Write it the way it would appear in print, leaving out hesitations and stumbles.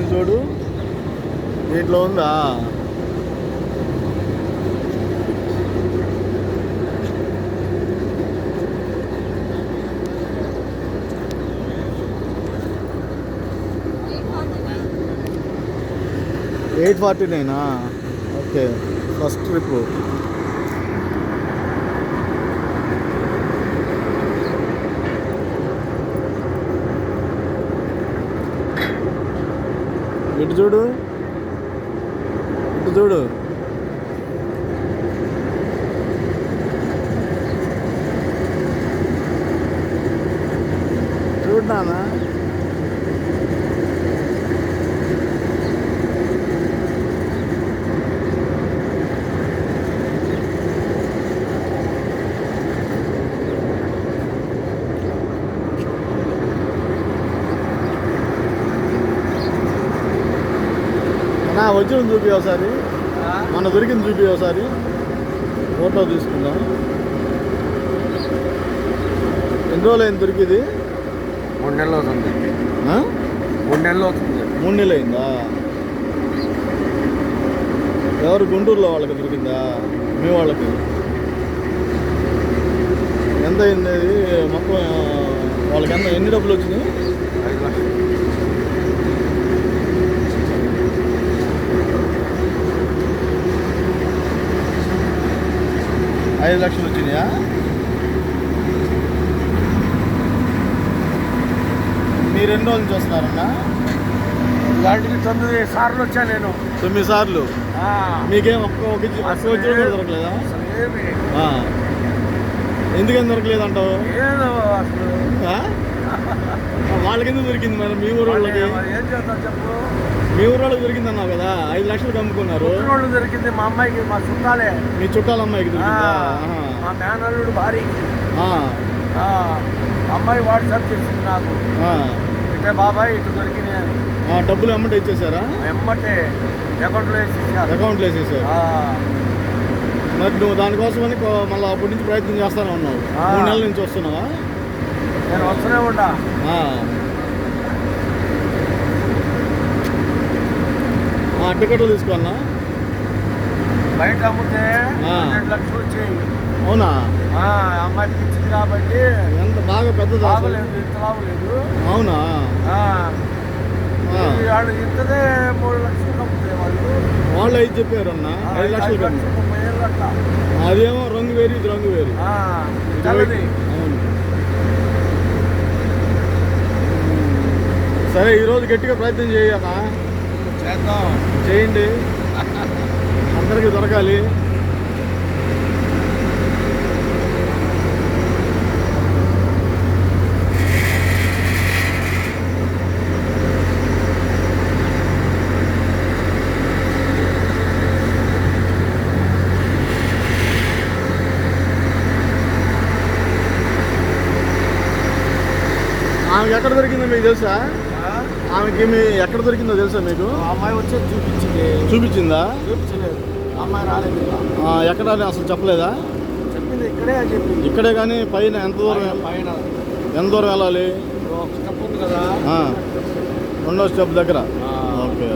ఉంది చూడు, దీంట్లో ఉందా? $849. Okay, first trip. ఇటు చూడు, ఇటు చూడు. చూడు నాన్న. వచ్చింది చూపి ఒకసారి, మన దొరికింది చూపి ఒకసారి, ఫోటో తీసుకుందాం. ఎన్ని రోజులు అయింది దొరికింది? 3 నెలలు అవుతుంది. 3 నెలలు అవుతుంది. 3 నెలలు అయిందా? ఎవరు గుంటూరులో వాళ్ళకి దొరికిందా? మీ వాళ్ళకి ఎంత అయింది అది మొత్తం? వాళ్ళకి ఎన్ని డబ్బులు వచ్చినాయి? 5 లక్షలు. 5 లక్షలు వచ్చినాయా? మీరు ఎన్ని రోజుల నుంచి వస్తున్నారన్నా? ఇలాంటివి 9 సార్లు వచ్చా నేను. 9 సార్లు. మీకేం ఒక్క దొరకలేదా? ఎందుకని దొరకలేదు అంటావు? వాళ్ళకి ఎందుకు దొరికింది మరి? మీ ఊరు వాళ్ళకి ఏం చేద్దాం చెప్పు. మీ ఊరు వాళ్ళకి దొరికింది అన్నావు కదా, 5 లక్షలకు అమ్ముకున్నారు. వాళ్ళు దొరికింది మా అమ్మాయికి, మా చుట్టాలే. మీ చుట్టాల అమ్మాయికి దొరికిందా? మా మేనల్లుడు భారీ అమ్మాయి వాట్సాప్ చేసింది నాకు, ఇటే బాబాయ్ ఇటు దొరికినాయి అని. డబ్బులు ఎమ్మటే ఇచ్చేసారా? ఎమ్మటే అకౌంట్లో వేసేసారు. మరి నువ్వు దానికోసమని మళ్ళీ అప్పటి నుంచి ప్రయత్నం చేస్తానే ఉన్నావు. 3 నెలల నుంచి వస్తున్నావా? నేను వస్తూనే ఉంటా. టికెట్లు తీసుకోన్నా? బయట అమ్మితే 2 లక్షలు వచ్చాయి. అవునా? అమ్మాయికి ఇచ్చింది కాబట్టి. ఎంత బాగా పెద్ద లాభలేదు, ఇంత లాభలేదు. అవునా? వాళ్ళు ఇంతదే 3 లక్షలు అమ్ముతాయి వాళ్ళు అయితే చెప్పారు అన్న 5 లక్షలు. 30,000 అట్లా. అదేమో రంగు వేరు, ఇది రంగు వేరు. అవును. సరే, ఈరోజు గట్టిగా ప్రయత్నం చేయన్నా. చేద్దాం, చేయండి, అందరికీ దొరకాలి. ఆమెకి ఎక్కడ దొరికిందో మీకు తెలుసా? ఆమెకి ఎక్కడ దొరికిందో తెలుసా మీకు? అమ్మాయి వచ్చి చూపించిందా? చూపించలేదు, అమ్మాయి రాలేదు. ఎక్కడ అసలు చెప్పలేదా? చెప్పింది ఇక్కడే అని చెప్పింది. ఇక్కడే కానీ పైన ఎంత దూరం వెళ్ళాలి? ఒక స్టెప్ ఉంది కదా, 2వ స్టెప్ దగ్గర. ఓకే.